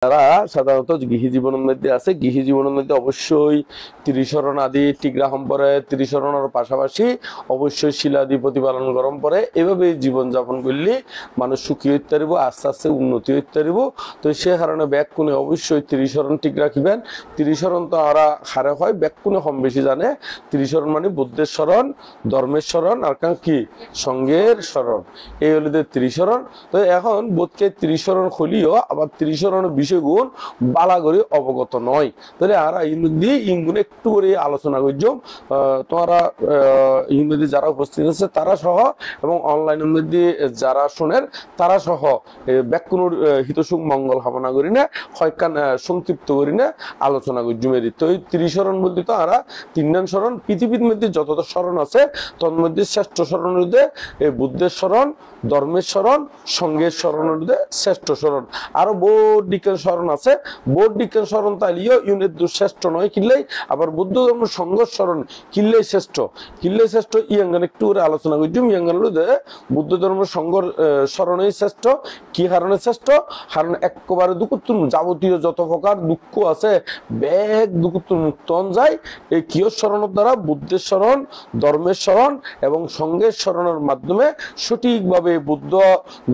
যারা সাধারণত গৃহী জীবনের মধ্যে আছে, গৃহী জীবনের মধ্যে অবশ্যই ত্রিশরণ আদি টিগ্রাহম পরে, ত্রিশরণের পাশাপাশি অবশ্যই শিলাদি প্রতিপালন গরম পরে। এভাবে জীবনযাপন করলে মানুষ সুখী হইতে পারিব, আস্তে আস্তে উন্নতি হইতে পারিব। তো সে কারণে ব্যাকুণে অবশ্যই ত্রিশরণ ঠিক রাখিবেন। ত্রিশরণ তো আরা হারে হয়, ব্যাকুণে কম বেশি জানে। ত্রিশরণ মানে বুদ্ধের স্মরণ, ধর্মের স্মরণ, আর কি সঙ্গের স্মরণ, এই হলো ত্রিশরণ। তো এখন বোধকে ত্রিশরণ হলিও আবার ত্রিশরণের বিষয়গুণ বালা করে অবগত নয়। তাহলে আর ইংরেজি ইংগুণ একটু করে আলোচনা করছ। তোমরা ইংরেজি যারা উপস্থিত আছে তারা সহ এবং অনলাইনের মধ্যে যারা শোনেন তারা সহ ব্যাকুণের হিতসুখ মঙ্গল কামনা করি না, কয়েকখান সংক্ষিপ্ত করি না আলোচনা করছি মেরি। তো এই ত্রিশরণ বলতে তো আর তিনজন স্মরণ, পৃথিবীর মধ্যে যতটা স্মরণ আছে তোর মধ্যে শ্রেষ্ঠ স্মরণ হইতে এই বুদ্ধের স্মরণ, ধর্মের স্মরণ, সঙ্গের স্মরণ হইতে শ্রেষ্ঠ স্মরণ। আরো বোধ দিকের স্মরণ আছে, বোধ দিকের স্মরণ তাইলেও ইউনিট শ্রেষ্ঠ নয় কিনলেই, আবার বুদ্ধ ধর্ম সঙ্গ স্মরণ কিনলেই শ্রেষ্ঠ, কিনলেই শ্রেষ্ঠ। ইয়াঙ্গান একটু করে আলোচনা করছি। ইয়াঙ্গান বুদ্ধ ধর্ম সঙ্গ স্মরণই শ্রেষ্ঠ। কি কারণে শ্রেষ্ঠ? কারণ একেবারে দুঃখতুর যাবতীয় যত প্রকার দুঃখ আছে ব্যাগ দুঃখতুর মুক্ত যায় এই কিয় স্মরণের দ্বারা, বুদ্ধের স্মরণ, ধর্মের স্মরণ এবং সঙ্গের স্মরণের মাধ্যমে সঠিকভাবে বুদ্ধ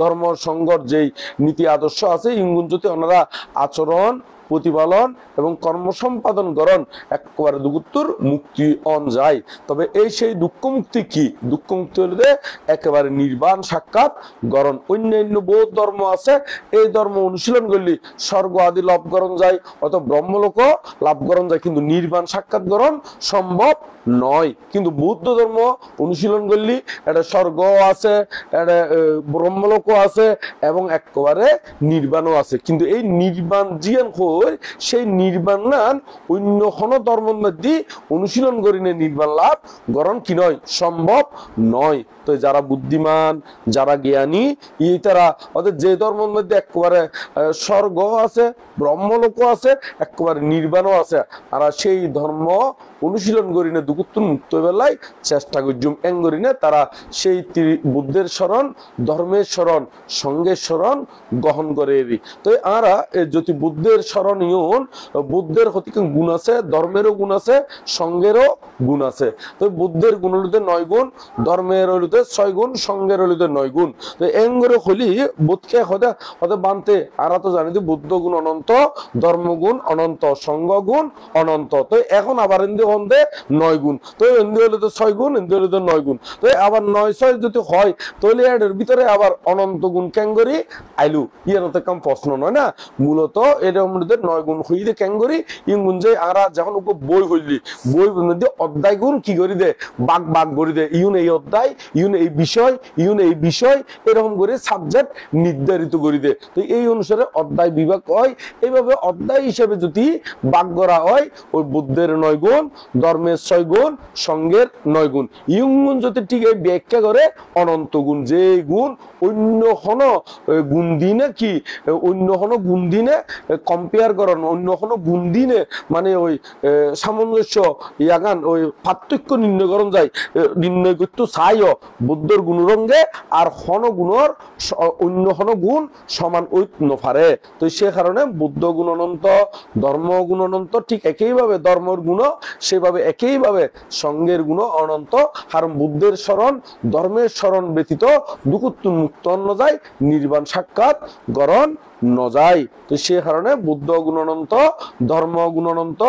ধর্ম সঙ্গর যেই নীতি আদর্শ আছে ইঙ্গুন যদি ওনারা আচরণ প্রতিপালন এবং কর্ম সম্পাদন করেন একেবারে দুঃখতুর মুক্তি অন যায়। তবে এই সেই দুঃখ মুক্তি কি? দুঃখ মুক্তি হলে একেবারে নির্বাণ সাক্ষাৎ গরণ। অন্যান্য বহুত ধর্ম আছে, এই ধর্ম অনুশীলন করলে স্বর্গ আদি লাভ করণ যায়, অত ব্রহ্মলোক লাভ করণ যায়, কিন্তু নির্বাণ সাক্ষাৎ গরণ সম্ভব নয়। কিন্তু বৌদ্ধ ধর্ম অনুশীলন করলে এটা স্বর্গ আছে, এটা ব্রহ্মলোক আছে এবং একেবারে নির্বাণও আছে। কিন্তু এই নির্বাণ জিয়ান সেই নির্বাণ অন্য কোন ধর্মের মধ্যে অনুশীলন করি না নির্বাণ লাভ গরণ কি নয়, সম্ভব নয়। তো যারা বুদ্ধিমান, যারা জ্ঞানী, এই তারা অর্থাৎ যে ধর্মের মধ্যে একেবারে স্বর্গ আছে, ব্রহ্মলোক আছে, একেবারে নির্বাণও আছে, আর সেই ধর্ম অনুশীলন করি না দুঃখতুর মুক্ত বেলায় চেষ্টা করছুম এং করি না তারা সেই বুদ্ধের স্মরণ, ধর্মের স্মরণ, সঙ্গের স্মরণ গ্রহণ করে। তো আরা যদি বুদ্ধের স্মরণ ইউন, বুদ্ধের হতিকে গুণ আছে, ধর্মেরও গুণ আছে, সঙ্গেরও গুণ আছে। তো বুদ্ধের গুণ হলিতে 9 গুণ, ধর্মের হলিতে 6 গুণ, সঙ্গের হলিতে 9 গুণ। তো এং করে হলি বোধকে হতে হতে বানতে আরা তো জানি বুদ্ধ গুণ অনন্ত, ধর্মগুণ অনন্ত, সঙ্গ গুণ অনন্ত। তো এখন আবার হিন্দি হন্দে 9 গুণ, তো হিন্দি হলে তো 6 গুণ, হিন্দি হলে তো 9 গুণ। তো আবার 9 6 যদি হয় তাহলে এর ভিতরে আবার অনন্ত গুণ ক্যাঙ্গরি আইলু, ইয়ের কাম প্রশ্ন নয় না। মূলত এটা আমাদের 9 গুণ হইতে ক্যাঙ্গরি ইন গুণ যে আরা যখন ওকে বই হইলি বই মধ্যে অধ্যায় গুণ কি করি দে বাগ বাগ করি দে, ইউন এই অধ্যায়, ইউন এই বিষয়, ইউন এই বিষয়, এরকম করে সাবজেক্ট নির্ধারিত করি দে। তো এই অনুসারে অধ্যায় বিভাগ হয়। এইভাবে অধ্যায় হিসেবে যদি বাগ করা হয় ওই বুদ্ধের 9 গুণ, ধর্মের 6 গুণ, সঙ্গের 9 গুণ, ইউন গুণ যদি ঠিক এই ব্যাখ্যা করে অনন্ত গুণ, যে গুণ অন্য কোন গুণ দিনে কি অন্য কোন গুণ দিনে কম্পেয়ার করেন, অন্য কোন গুণ দিনে মানে ওই সামঞ্জস্য ইয়াগান ওই পার্থক্য নির্ণয় করণ যায়, নির্ণয় করতে চাইও বুদ্ধর গুণরঙ্গে আর হন গুণর অন্য হন গুণ সমান ওই নফারে। তো সে কারণে বুদ্ধ গুণ অনন্ত, ধর্ম গুণ অনন্ত, ঠিক একইভাবে ধর্মের গুণ সেভাবে একইভাবে সঙ্গের গুণ অনন্ত। কারণ বুদ্ধের স্মরণ, ধর্মের স্মরণ ব্যতীত দুঃখতুর মুক্ত অন্য যায়, নির্বাণ সাক্ষাৎ গরণ ন যায়। তো সে কারণে বুদ্ধ গুণ অনন্ত, ধর্ম গুণ অনন্ত,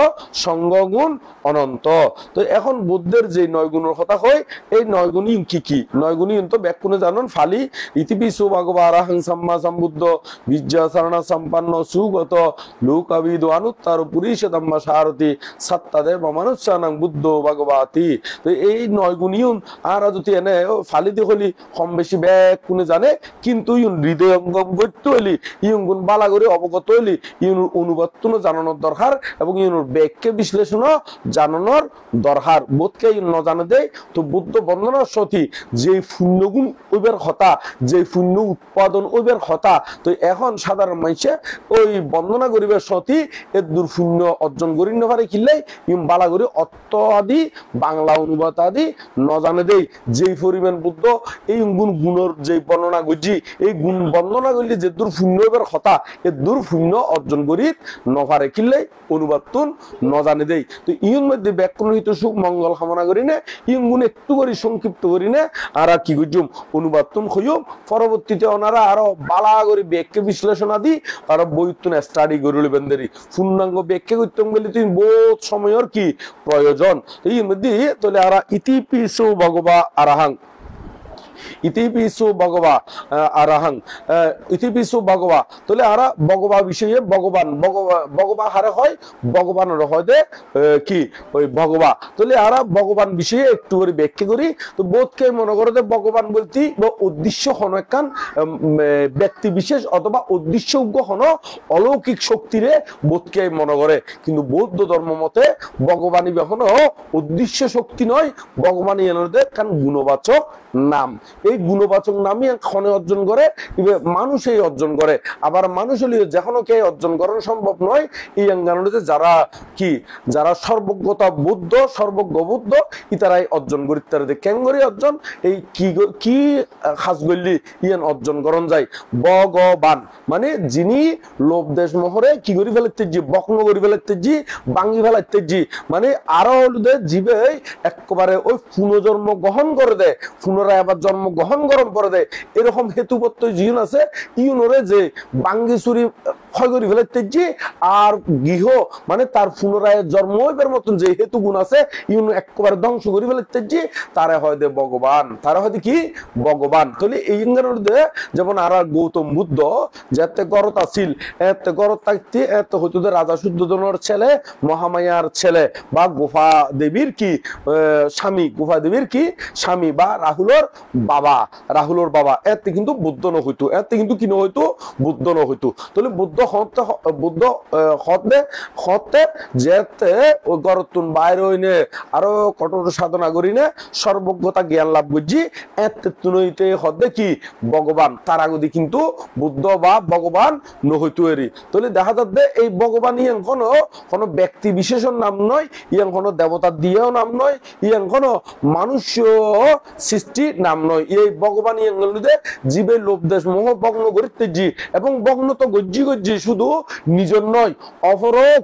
সঙ্গ গুণ অনন্ত। তো এখন বুদ্ধের যে 9 গুণের কথা হয় এই 9 গুণই কি কি? 9 গুণই তো ব্যাকুণে জানুন ফালি ইতিপিসু ভগবা আরাহং সম্মা সম্বুদ্ধ বিদ্যা সারণা সম্পন্ন সুগত লোকাবিদ অনুত্তর পুরীশতম্মা সারথি সত্তাদেব মানুষ্যানাং বুদ্ধ ভগবাতি। তো এই 9 গুণই আর যদি এনে ফালিতে হলি কম বেশি ব্যাকুণে জানে, কিন্তু হৃদয় অঙ্গম করতে হলি গুণ বালা করে অবগত হইলি ইউনুর অনুবাদন জানানোর দরকার এবং ইউনুর ব্যাখ্যা বিশ্লেষণ জানানোর দরকার। বোধকে ন জানে দেয়। তো বুদ্ধ বন্দনার সতী যে পুণ্যগুণ ওইবার হতা, যে পুণ্য উৎপাদন ওইবার হতা, তো এখন সাধারণ মানুষে ওই বন্দনা করিবার সতী এর দূর পুণ্য অর্জন করি না পারে কিনলে ইম বালা করে অর্থ আদি বাংলা অনুবাদ আদি ন জানে দেয়। যেই পরিমাণ বুদ্ধ এই গুণ গুণর যে বর্ণনা করছি এই গুণ বর্ণনা করলে যে দূর পুণ্য এবার কথা এ দূর শূন্য অর্জন করি নভারে কিনলে অনুবাদ তুন নজানে দেই তো ইউন মধ্যে ব্যাকরণ হিত সুখ মঙ্গল কামনা করি না ইউন গুণ একটু করে সংক্ষিপ্ত করি না আর কি গুজুম অনুবাদ তুন হইম পরবর্তীতে ওনারা আরো বালা করে ব্যাখ্যা বিশ্লেষণ আদি আর বই তুন স্টাডি করে লইবেন দেরি পূর্ণাঙ্গ ব্যাখ্যা করতে গেলে তুমি বহুত সময়ের কি প্রয়োজন এই মধ্যে তাহলে আর ইতি পিছু ভগবা আরাহাং ইতিপিসু ভগবা আরাহাং ইতিপিসু ভগবা তাহলে আরা ভগবা বিষয়ে ভগবান ভগবা হারে হয় ভগবানের হয় দে কি ওই ভগবা তাহলে আরা ভগবান বিষয়ে একটু করে ব্যাখ্যা করি তো বোধকে মনে করে যে ভগবান বলতে উদ্দেশ্য হন একখান ব্যক্তি বিশেষ অথবা উদ্দেশ্যজ্ঞ হন অলৌকিক শক্তিরে বোধকে মনে করে কিন্তু বৌদ্ধ ধর্ম মতে ভগবানই কখনো উদ্দেশ্য শক্তি নয় ভগবানই এনে কারণ গুণবাচক নাম এই গুণবাচক নামই ক্ষণে অর্জন করে মানুষ এই অর্জন করে আবার মানুষ হলে যেকোনো কে অর্জন করানো সম্ভব নয় এই অঙ্গানুতে যারা কি যারা সর্বজ্ঞতা বুদ্ধ সর্বজ্ঞ বুদ্ধ ইতারাই অর্জন করি তারা কেঙ্গরি অর্জন এই কি খাস গল্লি ইয়ান অর্জন করন যায় ভগবান মানে যিনি লোভ দেশ মোহরে কি করি ফেলাতে জি বকন করি ফেলাতে জি বাঙ্গি ফেলাতে জি মানে আরো হলুদে জীবে একেবারে ওই পুনর্জন্ম গ্রহণ করে দেয় পুনরায় আবার জন্ম গ্রহণ গরম করে দেয় এরকম হেতুপত্র জিন আছে ইউনরে যে বাঙ্গি চুরি ক্ষয় করে ফেলাতে জি আর গৃহ মানে তার পুনরায় জন্ম হইবার মতন যে হেতু গুণ আছে ইউন একেবারে ধ্বংস করে ফেলাতে জি তারা হয় দে ভগবান তারা হয় কি ভগবান তাহলে এই যেমন আর গৌতম বুদ্ধ যেতে গরত আছিল এতে গরত থাকতে এত হইতো রাজা শুদ্ধোধনের ছেলে মহামায়ার ছেলে বা গুফা দেবীর কি স্বামী গুফা দেবীর কি স্বামী বা রাহুলর বাবা এতে কিন্তু বুদ্ধ ন হইতো এতে কিন্তু কি ন হইতো বুদ্ধ ন হইতো তাহলে বুদ্ধ হতে যেতে ওই গরতুন বাইরে হইনে আরো কঠোর সাধনা করিনে সর্বজ্ঞতা জ্ঞান লাভ করছি এতে তুনইতে হদে কি ভগবান তার আগদি কিন্তু বুদ্ধ বা ভগবান ন হইতো এরি তাহলে দেখা যাচ্ছে এই ভগবান ইয়ান কোনো ব্যক্তি বিশেষণ নাম নয় ইয়ান কোনো দেবতা দিয়েও নাম নয় ইয়ান কোনো মানুষ সৃষ্টি নাম নয় এই ভগবান ইয়াঙ্গলুদে জীবে লোভ দেশ মোহ ভগ্ন করিতে জি এবং ভগ্ন তো গজ্জি শুধু নিজের নয় অপরেও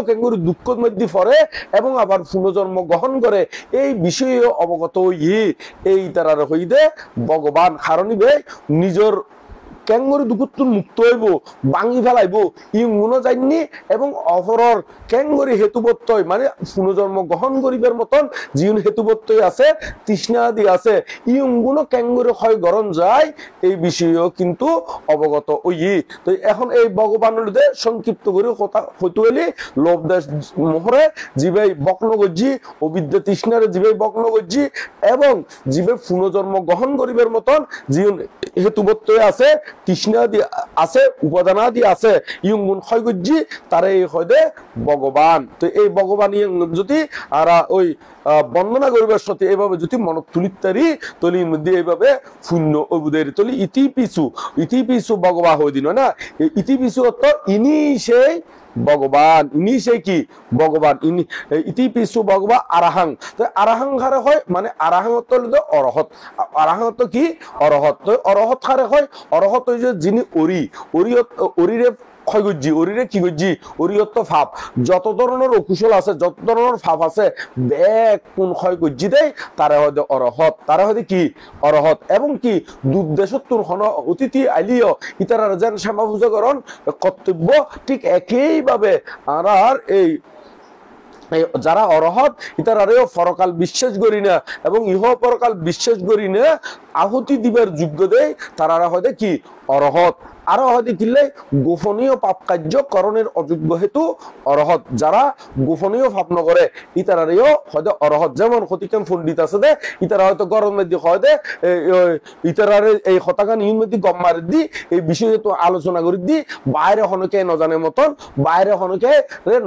কেঙ্গুরি দুঃখ মধ্যে পড়ে এবং আবার পুনর্জন্ম গ্রহণ করে এই বিষয়ে অবগত এই তারার হইদে ভগবান কারণিবে নিজের ক্যাঙ্গরি দুকুত্তুর মুক্ত হইব ভাঙি ফেলাইব ইউনো যায়নি এবং অপরর ক্যাঙ্গরি হেতুবত্তই মানে পুনর্জন্ম গ্রহণ করিবার মতন জিউন হেতুবত্তই আছে তৃষ্ণা আদি আছে ইউগুলো ক্যাঙ্গরি হয় গরম যায় এই বিষয়েও কিন্তু অবগত ওই তো এখন এই ভগবানের সংক্ষিপ্ত করে কথা হইতে হইলে লোভ দেশ মোহরে জীবে বক্ন গজ্জি অবিদ্যা তৃষ্ণারে জীবে বক্ন গজ্জি এবং জীবে পুনর্জন্ম গ্রহণ করিবার মতন জিউন হেতুবত্তই আছে তৃষ্ণা দিয়ে আছে উপাদান আদি আছে ইয়ুন হয় গজ্জি তারে হয় দে ভগবান তো এই ভগবান যদি আর ওই বন্দনা করিবার সাথে এইভাবে যদি মনত তুলিতারি তলির মধ্যে এইভাবে শূন্য অবুদের তলি ইতিপিছু ভগবা হয়ে দিন না ইতিপিছু অর্থ ইনি সেই ভগবান ইনি সেই কি ভগবান ইতিপিছু ভগবা আরাহাং তো আরাহাং হারে হয় মানে আরাহাং অর্থ হলো অরহত আরাহাং অর্থ কি অরহত তো অরহত হারে হয় অরহত হইছে যিনি অরিরে ক্ষয় গজ্জি অরিরে কি গজ্জি অরিয়ত্ত ফাপ যত ধরনের অকুশল আছে যত ধরনের ফাপ আছে ব্যাগ কোন ক্ষয় গজ্জি দেয় তারা হয়তো অরহত তারা হয়তো কি অরহত এবং কি দুর্দেশত্বর হন অতিথি আইলিও ইতারা যেন শ্যামা পূজা করণ কর্তব্য ঠিক একইভাবে আর এই যারা অরহত ইতারারেও পরকাল বিশ্বাস করি না এবং ইহ পরকাল বিশ্বাস করি না আহুতি দিবার যোগ্য দেয় তারা হয়তো কি অরহত আরো হয়তো কিনলে গোপনীয় পাপ কার্য করণের অযোগ্য হেতু অরহত যারা গোপনীয় পাপ নকরে ইতারারেও হয়তো অরহত যেমন ক্ষতিকান পণ্ডিত আছে দে ইতারা হয়তো গরম মধ্যে হয় দে ইতারারে এই হতাকান ইউন মধ্যে গম মারি দি এই বিষয়ে তো আলোচনা করি দি বাইরে হনকে নজানের মতন বাইরে হনকে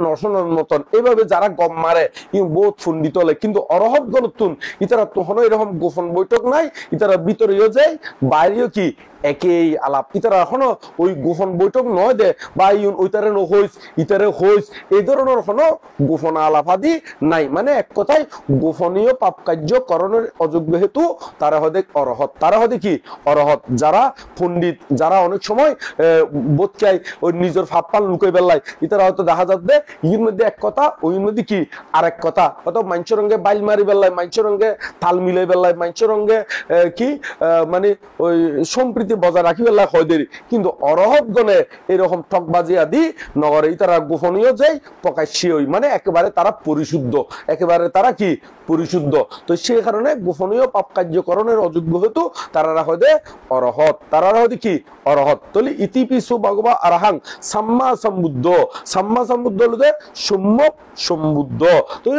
নশনের মতন এইভাবে যারা গম মারে ইউ বহুত পণ্ডিত হলে কিন্তু অরহত গণতুন ইতারা তো হন এরকম গোপন বৈঠক নাই ইতারা ভিতরেও যায় বাইরেও কি একই আলাপ ইতারা এখনো ওই গোপন বৈঠক নয় দে বা ওইতারে নহইস ইতারে হইস এই ধরনের কোনো গোপন আলাপ আদি নাই মানে এক কথায় গোপনীয় পাপ কার্য করণের অযোগ্য হেতু তারা হদে অরহত তারা হদে কি অরহত যারা পণ্ডিত যারা অনেক সময় বোধকায় ওই নিজের ফাপ পান লুকাই বেলায় ইতারা হয়তো দেখা যাচ্ছে ইর মধ্যে এক কথা ওই মধ্যে কি আরেক কথা হয়তো মাঞ্চের রঙে বাইল মারি বেলায় মাঞ্চের রঙে তাল মিলাই বেলায় মাঞ্চের রঙে কি মানে ওই সম্প্রীতি বজায় রাখি বেলায় হয় দেরি কিন্তু অরহত গণে এরকম ঠকবাজি আদি নগরে তারা গোপনীয় যাই প্রকাশ্যে ওই মানে একেবারে তারা পরিশুদ্ধ একেবারে তারা কি পরিশুদ্ধ তো সেই কারণে গোপনীয় পাপ কার্যকরণের অযোগ্য হেতু তারা হদে অরহত তারা হদে কি অরহত তলি ইতিপিসু ভগবা আরহাং সাম্মা সম্বুদ্ধ হলে সম্যক সম্বুদ্ধ তো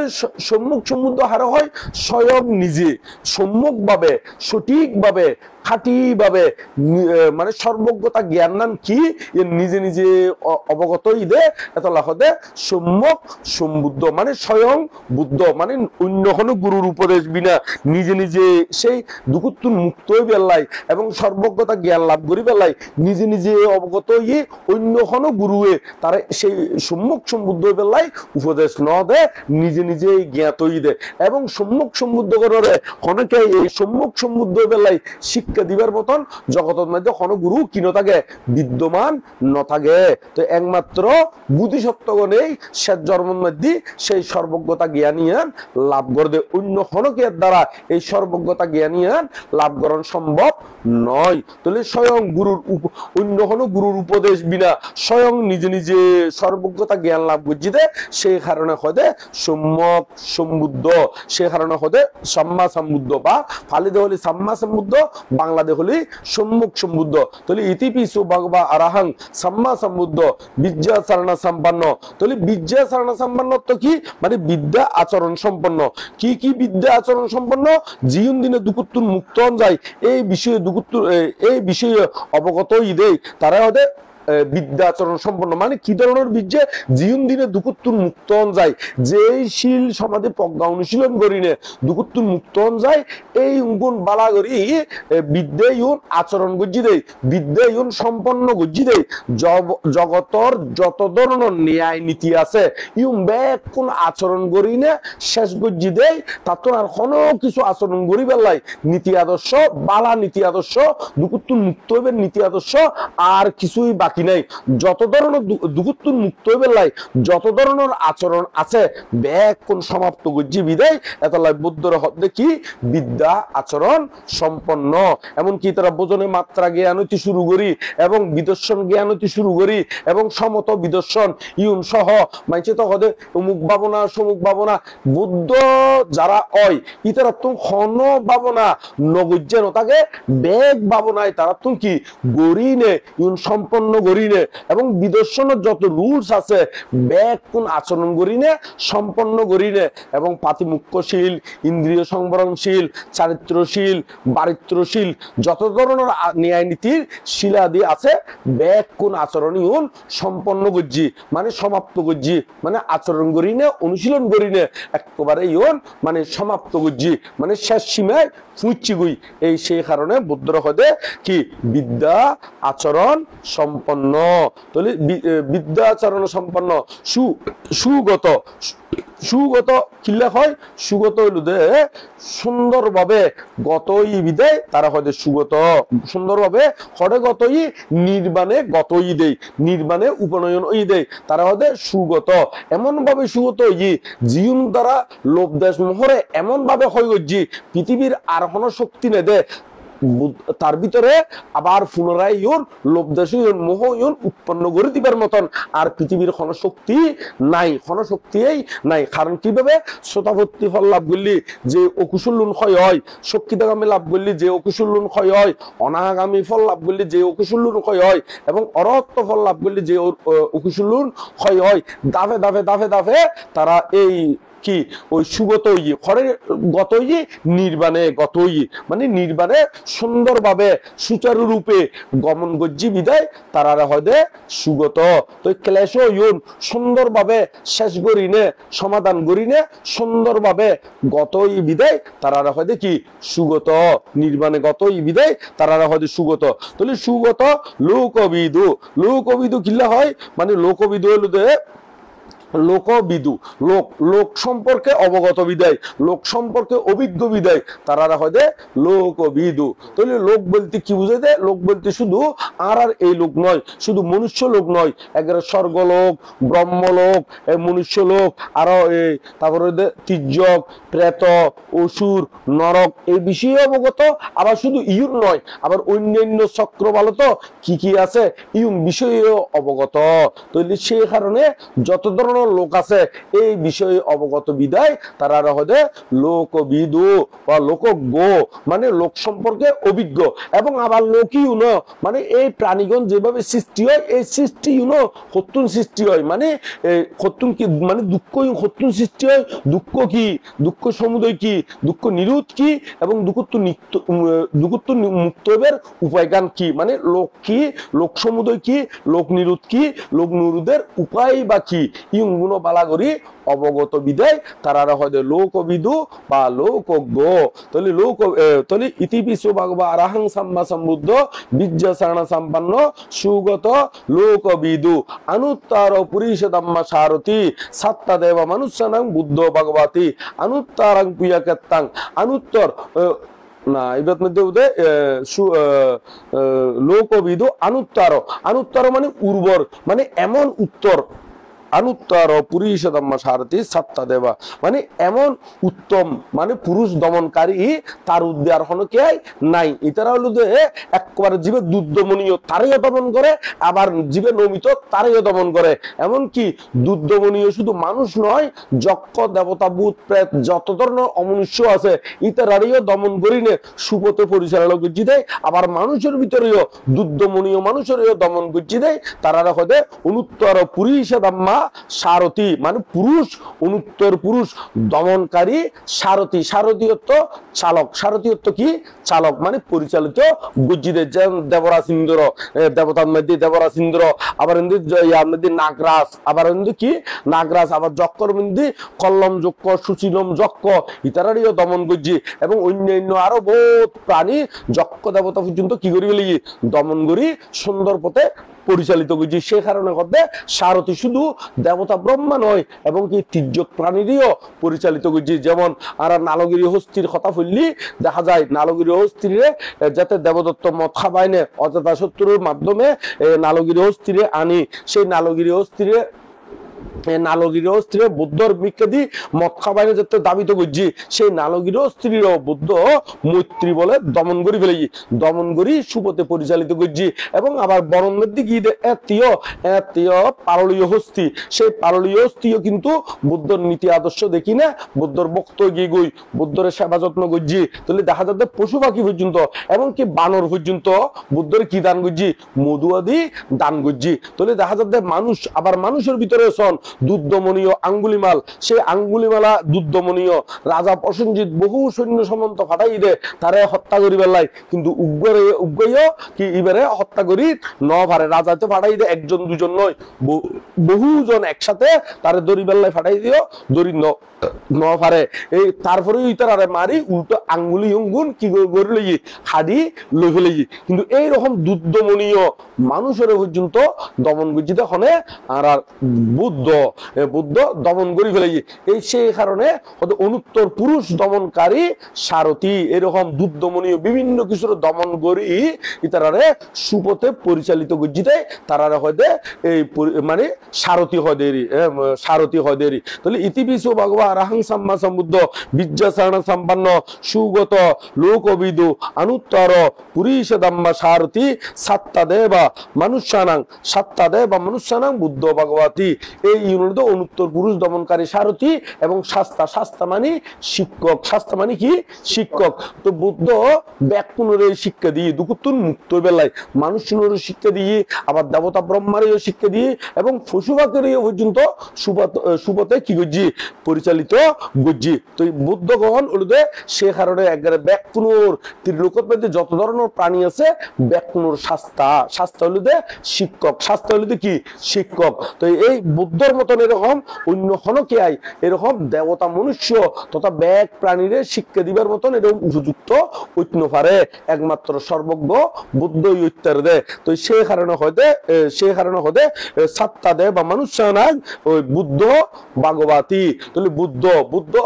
সম্যক সম্বুদ্ধ হার হয় স্বয়ং নিজে সম্যকভাবে সঠিকভাবে খাঁটিভাবে মানে সর্বজ্ঞতা জ্ঞান নাম কি নিজে নিজে অবগত ইদে এতলা হদে সম্যক সম্বুদ্ধ মানে স্বয়ং বুদ্ধ মানে অন্য কোনো গুরুর উপদেশ বিনা নিজে নিজে সেই দুকুত্তুর মুক্ত হয়ে বেল্লাই এবং সর্বজ্ঞতা জ্ঞান লাভ করি বেল্লাই নিজে নিজে অবগত ইয়ে অন্য কোনো গুরুয়ে তারা সেই সম্যক সম্বুদ্ধ হয়ে বেল্লাই উপদেশ ন দে নিজে নিজে জ্ঞাত দে এবং সম্যক সম্বুদ্ধ করে অনেকে এই সম্যক সম্বুদ্ধ হয়ে বেল্লাই শিক্ষা দিবার মতন জগতের মধ্যে কোনো গুরু কিনো থাকে বিদ্যমান ন থাকে তো একমাত্র বুদ্ধিসত্ত্বগণেই শেষ জন্মের মধ্যে সেই সর্বজ্ঞতা জ্ঞানিয়ান লাভ করবে অন্য হনকের দ্বারা এই সর্বজ্ঞতা জ্ঞানিয়ান লাভ করা সম্ভব নয় তাহলে স্বয়ং গুরুর অন্য কোনো গুরুর উপদেশ বিনা স্বয়ং নিজে নিজে সর্বজ্ঞতা জ্ঞান লাভ করছিতে সেই কারণে হদে সম্যক সম্বুদ্ধ সেই কারণে হদে সাম্মা সম্বুদ্ধ বা ফালিদে হলি সাম্মা সম্বুদ্ধ বাংলাদেশ হলি সম্মুখ সম্বুদ্ধ তাহলে ইতিপিসু ভগবা আরাহাং সাম্মা সম্বুদ্ধ বিদ্যা চারণা সম্পন্ন তাহলে বিদ্যা চারণা সম্পন্ন তো কি মানে বিদ্যা আচরণ সম্পন্ন কি কি বিদ্যা আচরণ সম্পন্ন জীবন দিনে দুকুত্তুর মুক্ত যায় এই বিষয়ে দুকুত্তুর এই বিষয়ে অবগত ইদেই তারা হদে বিদ্যা আচরণ সম্পন্ন মানে কি ধরনের বিদ্যা জীবন দিনে দুকুত্তুর মুক্ত যায় যেই শীল সমাধি প্রজ্ঞা অনুশীলন করিনে দুকুত্তুর মুক্ত যায় এই গুণ বালা করি বিদ্যা ইউন আচরণ গজ্জি দেয় বিদ্যা ইউন সম্পন্ন গজ্জি দেয় জগতর যত ধরনের ন্যায় নীতি আছে ইউন ব্যাক কোন আচরণ করিনে শেষ গজ্জি দেয় তার আর কোনো কিছু আচরণ করি বেলায় নীতি আদর্শ বালা নীতি আদর্শ দুকুত্তুর মুক্ত হইবে নীতি আদর্শ আর কিছুই বাকি নাই যত ধরনের দুকুত্তুর মুক্ত বেলায় যত ধরনের আচরণ আছে ব্যাগ কোন সমাপ্ত গজ্জি বিদায় এতলাই বুদ্ধর হদে কি বিদ্যা আচরণ সম্পন্ন এমনকি তারা বোঝনে মাত্রা জ্ঞান হইতে শুরু করি এবং বিদর্শন জ্ঞান হইতে শুরু করি এবং সমত বিদর্শন ইউন সহ মানছে তো হদে অমুক ভাবনা সমুক ভাবনা বুদ্ধ যারা হয় ইতারা তুমি হন ভাবনা নগজ্যে নতাকে ব্যাগ ভাবনায় তারা তুমি কি গড়িনে ইউন সম্পন্ন গরিনে এবং বিদর্শনের যত রুলস আছে ব্যাগ কোন আচরণ গরিনে সম্পন্ন গরিনে এবং পাতিমুখ্যশীল ইন্দ্রিয় সংবরণশীল চারিত্রশীল বারিত্রশীল যত ধরনের ন্যায় নীতির শিলাদি আছে ব্যাগ কোন আচরণ ইউন সম্পন্ন গজ্জি মানে সমাপ্ত গজ্জি মানে আচরণ গরিনে অনুশীলন গরিনে একেবারে ইউন মানে সমাপ্ত গজ্জি মানে শেষ সীমায় ফুচ্ছি গুই এই সেই কারণে বুদ্ধর হদে কি বিদ্যা আচরণ সম্পন্ন তাহলে বিদ্যা আচরণ সম্পন্ন সুগত সুগত কিল্লা হয় সুগত হইল দে সুন্দরভাবে গতই বিদে তারা হয়তো সুগত সুন্দরভাবে হরে গতই নির্বাণে গতই দেই নির্বাণে উপনয়ন ওই দেয় তারা হয়তো সুগত এমন ভাবে সুগত ই জীবন দ্বারা লোভ দেশ মোহরে এমন ভাবে হয়ে গজি পৃথিবীর আর কোনো শক্তি নেই দে তার ভিতরে আবার পুনরায় ইউন লোভ দেশ মোহ ইউন উৎপন্ন করে দিবার মতন আর পৃথিবীর কোনো শক্তি নাই কোনো শক্তিই নাই কারণ কিভাবে শ্রোতাভর্তি ফল লাভ করলি যে অকুশলুন ক্ষয় হয় শক্তিদাগামী লাভ করলি যে অকুশলুন ক্ষয় হয় অনাগামী ফল লাভ করলি যে অকুশলুন ক্ষয় হয় এবং অরহত্ব ফল লাভ করলি যে অকুশলুন ক্ষয় হয় দাফে দাফে দাফে দাফে তারা এই কি ওই সুগত খরে গত নির্বাণে গত মানে নির্বাণে সুন্দরভাবে সুচারুরূপে গমন গজ্জি বিদায় তারা হয়তো সুগত। তো ক্লেশ ইউন সুন্দরভাবে শেষ করিনে সমাধান করিনে সুন্দরভাবে গত বিদায় তারা হয়তো কি সুগত নির্বাণে গত বিদায় তারা হয়তো সুগত। তাহলে সুগত লোকবিদু লোকবিদু কিল্লা হয় মানে লোকবিদু হলো লোকবিদু লোক লোক সম্পর্কে অবগত বিদায় লোক সম্পর্কে অভিজ্ঞ বিদায় তারা হয়তো লোকবিদু। তাহলে লোক বলতে কি বুঝাই দেয়? লোক বলতে শুধু আর এই লোক নয়, শুধু মনুষ্য লোক নয়, একবারে স্বর্গলোক ব্রহ্মলোক মনুষ্য লোক আরো তারপরে তির্যক প্রেত অসুর নরক এই বিষয়ে অবগত। আবার শুধু ইউর নয়, আবার অন্যান্য চক্রবাল তো কি আছে ইউন বিষয়েও অবগত। তাহলে সেই কারণে যত ধরনের লোক আছে এই বিষয়ে অবগত বিদায় তারা হয়তো লোকবিদু বা লোকজ্ঞ মানে লোক সম্পর্কে অভিজ্ঞ। এবং আবার লোকই মানে এই প্রাণীগণ যেভাবে সৃষ্টি হয় এই সৃষ্টি হত্যুন সৃষ্টি হয় মানে হত্যুন কি মানে দুঃখ হত্যুন সৃষ্টি হয়। দুঃখ কি, দুঃখ সমুদয় কি, দুঃখ নিরোধ কি এবং দুঃখত্ব মুক্তবের উপায়গান কি মানে লোক কি, লোক সমুদয় কি, লোক নিরোধ কি, লোক নিরোধের উপায় বা কি গুণ বালা করি অবগত বিদায় তারা হয়তো লোকবিদু বা লোকজ্ঞ। তাহলে তাহলে ইতিবিশ্ব ভাগবা আরাহাং সাম্মা সম্বুদ্ধ বিজ্ঞাসারণ সম্পন্ন সুগত লোকবিদু অনুত্তর পুরীষদম্মা সারথি সাত্তা দেব মনুষ্যানাং বুদ্ধ ভগবতী অনুত্তরাং প্রিয়কেত্তাং অনুত্তর না এবার মধ্যে লোকবিদু অনুত্তর মানে উর্বর মানে এমন উত্তর অনুত্তর পুরীষদম্মা সারথি সত্তা দেবা মানে এমন উত্তম মানে পুরুষ দমনকারী তার উদ্ধার হন কে নাই। এটারা হলো যে একবার জীবে দুর্দমনীয় তারও দমন করে আবার জীবে নমিত তারও দমন করে। এমনকি দুর্দমনীয় শুধু মানুষ নয়, যক্ষ দেবতা ভূত প্রেত যত ধরনের অমনুষ্য আছে ইতারারিও দমন করিনে সুপথে পরিচালনা করছি দেয়। আবার মানুষের ভিতরেও দুর্দমনীয় মানুষেরও দমন করছি দেয়। তারা হয়তো অনুত্তর পুরীষদম্মা সারথি মানে পুরুষ অনুত্তর পুরুষ দমনকারী সারথি। সারথিত্ব চালক, সারথিত্ব কি চালক মানে পরিচালিত গুজ্জিদের দেবরাজ ইন্দ্র দেবতার মধ্যে দেবরাজ ইন্দ্র আবার মধ্যে নাগরাজ আবার কি নাগরাজ আবার যক্ষর মধ্যে কল্লম যক্ষ সুচিলম যক্ষ ইতারারিও দমন গুজ্জি এবং অন্যান্য আরো বহুত প্রাণী যক্ষ দেবতা পর্যন্ত কি করি বলি দমন করি সুন্দর পথে পরিচালিত করছি। সে কারণে করতে সারথি শুধু দেবতা ব্রহ্মা নয় এবং কি তির্যক প্রাণীরও পরিচালিত করছি। যেমন আর নালগিরি হস্তির কথা বললি দেখা যায় নালগিরি হস্তিরে যাতে দেবদত্ত মত খাবাইনে অযথা শত্রুর মাধ্যমে নালগিরি হস্তিরে আনি সেই নালগিরি হস্তিরে নালগিরি স্ত্রী বুদ্ধর বিখ্যাতি মদ খাবাইনে যেতে দাবিত করছি সেই নালগিরি স্ত্রীর বুদ্ধ মৈত্রী বলে দমন করি ফেলেছি দমন করি সুপথে পরিচালিত করছি। এবং আবার বরণের দিকে এতীয় পারলীয় হস্তি সেই পারলীয় হস্তিও কিন্তু বুদ্ধর নীতি আদর্শ দেখি না বুদ্ধর বক্তব্য গিয়ে গই বুদ্ধর সেবা যত্ন করছি। তাহলে দেখা যাচ্ছে পশু পাখি পর্যন্ত এমনকি বানর পর্যন্ত বুদ্ধর কি দান করছি মধু আদি দান করছি। তাহলে দেখা যাচ্ছে মানুষ আবার মানুষের ভিতরে সন দুর্দমনীয় আঙ্গুলিমাল সেই আঙ্গুলিমালা দুর্দমনীয় রাজা প্রসেনজিৎ বহু সৈন্য সামন্ত ফাটাই দে তারে হত্যা করি বেলাই কিন্তু উগ্রয় কি এবারে হত্যা করি ন পারে রাজাতে ফাটাই দে একজন দুজন নয় বহুজন একসাথে তারে দড়ি বেলায় ফাটাই দিও দড়ি ন পারে এই তারপরে তারা মারি উল্টো আঙ্গুলি অঙ্গুন কি করে লই হাডি লই ফেলে কিন্তু এইরকম দুর্দমনীয় মানুষের পর্যন্ত দমন গুজিতে হনে আর বুদ্ধ দমন করি ফেলে এই সেই কারণে অনুত্তর পুরুষ দমনকারী সারথি এরকম দুর্দমনীয় বিভিন্ন কিছুর দমন করি ইতারারে সুপথে পরিচালিত গুজিতে তারা হয়তো এই মানে সারথি হয় দেরি সারথি হয় দেরি। তাহলে ইতিবিশ ভগবান রাহাং সাম্মা সমুদ্ধ বিজ্ঞাসারণ সম্পন্ন সুগত লোকবিদু অনুত্তর পুরীষদম্মা সারথি সত্তা দেবা মনুষ্যানাং বুদ্ধ ভগবতী এই ইউনিট অনুত্তর পুরুষ দমনকারী সারথি এবং শাস্তা, শাস্তা মানে শিক্ষক, শাস্তা মানে কি শিক্ষক। তো বুদ্ধ ব্যাকুণের শিক্ষা দিয়ে দুকুত্তুন মুক্ত বেলায় মানুষের শিক্ষা দিয়ে আবার দেবতা ব্রহ্মারও শিক্ষা দিয়ে এবং পশু পাখিরও পর্যন্ত সুপথে কি করছি পরিচালিত করছি। তো বুদ্ধ গ্রহণ হলুদে সে কারণে একবারে ব্যাকুণর ত্রিলোকের মধ্যে যত ধরনের প্রাণী আছে ব্যাকুণর শাস্তা, শাস্তা হলুদে শিক্ষক, শাস্তা হলুদে কি শিক্ষক। তো এই বুদ্ধর মতন এরকম অন্য হনকে আই এরকম দেবতা মনুষ্য তথা ব্যাগ প্রাণীরে শিক্ষা দিবার মতন এরকম উপযুক্ত ঐত্য পারে একমাত্র সর্বজ্ঞ বুদ্ধই উত্তর দেয়। তো সেই কারণে হতে সাত্তা দেয় বা মানুষ ওই বুদ্ধ ভাগবতী। তাহলে বুদ্ধ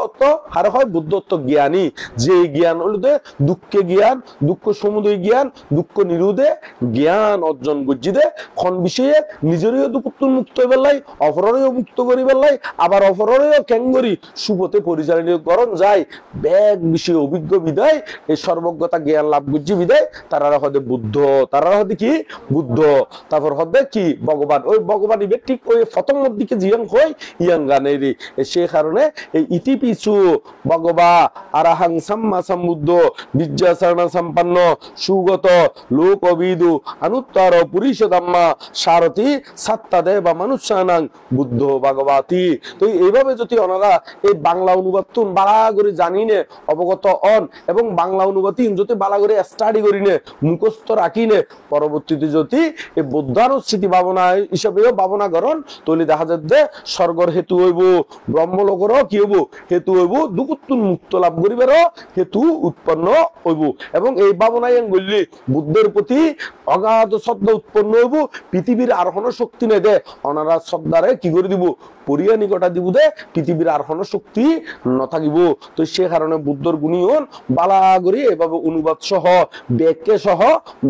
অর্থ আর হয় বুদ্ধ অর্থ জ্ঞানী, যে জ্ঞান হলুদে দুঃখে জ্ঞান, দুঃখ সমুদয় জ্ঞান, দুঃখ নিরোধে জ্ঞান অর্জন বুঝি দে কোন বিষয়ে নিজেরও দুঃখ মুক্ত বেলাই অপরেরও মুক্ত করি বেলাই আবার অপরেরও ক্যাঙ্গরি সুপথে পরিচালিত করণ যায় ব্যাগ বিষয়ে অভিজ্ঞ বিদায় এই সর্বজ্ঞতা জ্ঞান লাভ বুঝি বিদায় তারা হতে বুদ্ধ, তারা হতে কি বুদ্ধ। তারপর হবে কি ভগবান, ওই ভগবান ইবে ঠিক ওই প্রথম দিকে জিয়াং হয় ইয়াং গানেরি। সে কারণে এই ইতি পিছু ভগবা আরাহাং সাম্মা সম্বুদ্ধ বিদ্যাচরণ সম্পন্ন সুগত লোক অবিদু অনুত্তর পুরুষোত্তমা সারথি সাত্তাদে বা মানুষানাং বুদ্ধ ভাগবতী। তো এইভাবে যদি ওনারা এই বাংলা অনুবাদ বালা করে জানি নে অবগত অন এবং বাংলা অনুবাদ যদি বালা করে স্টাডি করি নে মুখস্থ রাখি নে পরবর্তীতে যদি এই বুদ্ধানুস্মৃতি ভাবনা হিসাবেও ভাবনা করণ তৈরি দেখা যাচ্ছে স্বর্গর হেতু হইব, ব্রহ্মলোকেরও কি হইব হেতু হইব, দুকুত্তুন মুক্ত লাভ করিবারও হেতু উৎপন্ন হইব। এবং এই ভাবনায় বললে বুদ্ধের প্রতি অগাধ শ্রদ্ধা উৎপন্ন হইব, পৃথিবীর আর কোনো শক্তি নেই দে ওনারা শ্রদ্ধারে কি করে দিব পরিয়া নিকটা দিব দে পৃথিবীর আর কোনো শক্তি নথাকিব। তো সে কারণে বুদ্ধর গুণীয়ন বালাগরি এভাবে অনুবাদ সহ ব্যাখ্যা সহ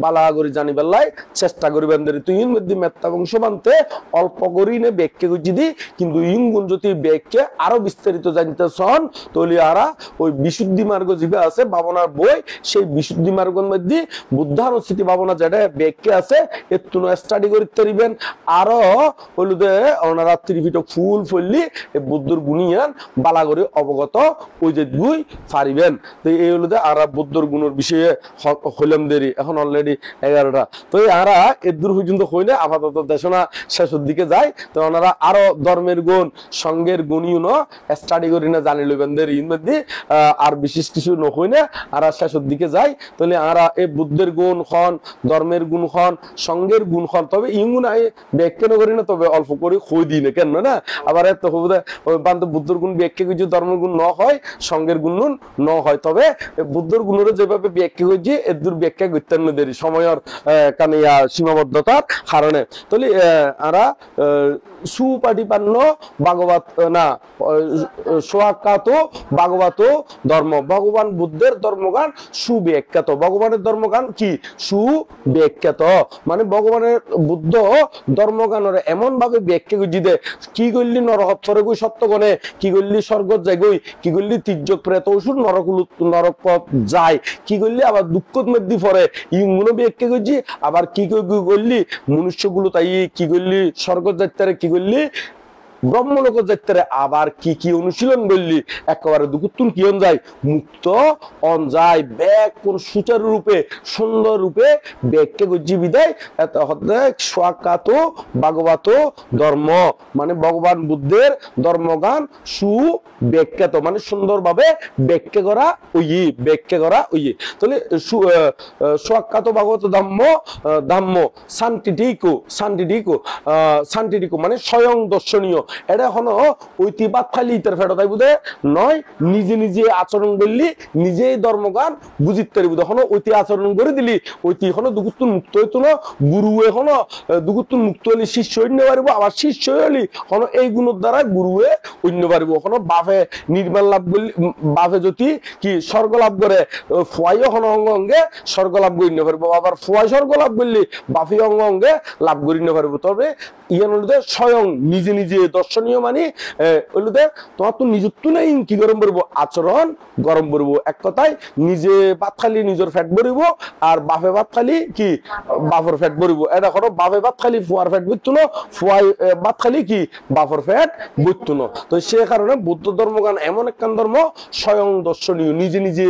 বালাগরি জানিবার লাই চেষ্টা করিবেন। তুই মধ্যে মেত্তা বংশ মানতে অল্প করি নে ব্যাখ্যা করছি দি, কিন্তু ইংগুণ যদি ব্যাখ্যা আরো বিস্তারিত জানতে চান তাহলে আরা ওই বিশুদ্ধি মার্গ যেটা আছে ভাবনার বই সেই বিশুদ্ধি মার্গের মধ্যে বুদ্ধানুস্মৃতি ভাবনা যেটা ব্যাখ্যা আছে একটু স্টাডি করতে পারিবেন। আরো হলুদে ওনারা ত্রিপিটক ফুল ফললি বুদ্ধর গুণিয়ান বালা করে অবগত ওই যে দুই পারিবেন। তো এই হলুদে আরা বুদ্ধর গুণের বিষয়ে হইলাম দেরি এখন অলরেডি 11টা। তো আরা এর দূর পর্যন্ত হইলে আপাতত দেশনা শেষের দিকে যায়। তো ওনারা আরো ধর্মের গুণ সঙ্গের গুণীয় স্টাডি করি না জানি লইবেন দেরি মধ্যে আর বিশেষ কিছু নহই না আর শেষের দিকে যায়। তাহলে আরা এই বুদ্ধের গুণ খন ধর্মের গুণ খন সঙ্গের গুণ খন তবে ইগুণ ব্যাখ্যা করি না তবে অল্প করে হই দিই না কেন না আবার এত বান্ধব বুদ্ধর গুণ ব্যাখ্যা কিছু ধর্মের গুণ ন হয় সঙ্গের গুণ ন হয়। তবে বুদ্ধর গুণের যেভাবে ব্যাখ্যা করছি এর দূর ব্যাখ্যা করতে দেরি সময়ের কানে সীমাবদ্ধতার কারণে। তাহলে আরা সুপাটিপান্ন ভাগবত না সোয়াখ্যাত ভাগবত ধর্ম ভগবান বুদ্ধের ধর্মগান সুব্যাখ্যাত। ভগবানের ধর্মগান কি সুব্যাখ্যাত মানে ভগবানের বুদ্ধ ধর্মগানের এমন ভাবে ব্যাখ্যা করছি দে কি করলি নরহত্তরে গই সত্যগণে, কি করলি স্বর্গ যায় গই, কি করলি তির্যক প্রেত অসুর নরক পথ যায়, কি করলি আবার দুঃখ মধ্যে পড়ে ইগুলো ব্যাখ্যা করছি। আবার কি করলি মনুষ্যগুলো তাই কি করলি স্বর্গ যাত্রারে, কি করলি ব্রহ্মলোক যাত্রারে, আবার কি কি অনুশীলন করলি একেবারে দুকুত্তুন কি অন যায় মুক্ত অন যায় ব্যাগ কোন সুচারু রূপে সুন্দর রূপে ব্যাখ্যা করছি বিদায় সাক্ষাৎ ভাগবত ধর্ম মানে ভগবান বুদ্ধের ধর্মগান সুব্যাখ্যাত মানে সুন্দরভাবে ব্যাখ্যা করা ওই তাহলে সাক্ষাৎ ভাগবত ধর্ম শান্তিটিকো মানে স্বয়ং দর্শনীয়। এটা হলো ঐতিবাদ খালি ইতার ফেরত বুঝে নয় নিজে নিজে আচরণ করলি নিজেই ধর্মগান বুঝিতে পারি বুঝে হলো ঐতি আচরণ করে দিলি ঐতি হলো দুগুত্তুন মুক্ত হইতো না গুরু হলো দুগুত্তুন মুক্ত হলে শিষ্য অন্য পারিব আবার শিষ্য হলি হলো এই গুণের দ্বারা গুরুয়ে অন্য পারিব। হলো বাপে নির্মাণ লাভ করলি বাপে যদি কি স্বর্গ লাভ করে ফুয়াইও হলো অঙ্গ অঙ্গে স্বর্গ লাভ করি না পারবো আবার ফুয়াই স্বর্গ লাভ করলি বাপি অঙ্গ অঙ্গে লাভ করি না পারবো। তবে ইয়ান স্বয়ং নিজে নিজে দর্শনীয় মানে ওইগুলোতে তোমার তো নিজত্ব নেই কি গরম পড়বো আচরণ গরম পড়বো এক কথায় নিজে ভাত খালি নিজের ফ্যাট ভরিব আর বাপে ভাত খালি কি বাপর ফ্যাট ভরিব এটা করো বাপে ভাত খালি ফুয়ার ফ্যাট বুঝতো না ফুয়াই ভাত খালি কি বাপর ফ্যাট বুঝতো না তো সে কারণে বৌদ্ধ ধর্মগান এমন একখান ধর্ম স্বয়ং দর্শনীয় নিজে নিজে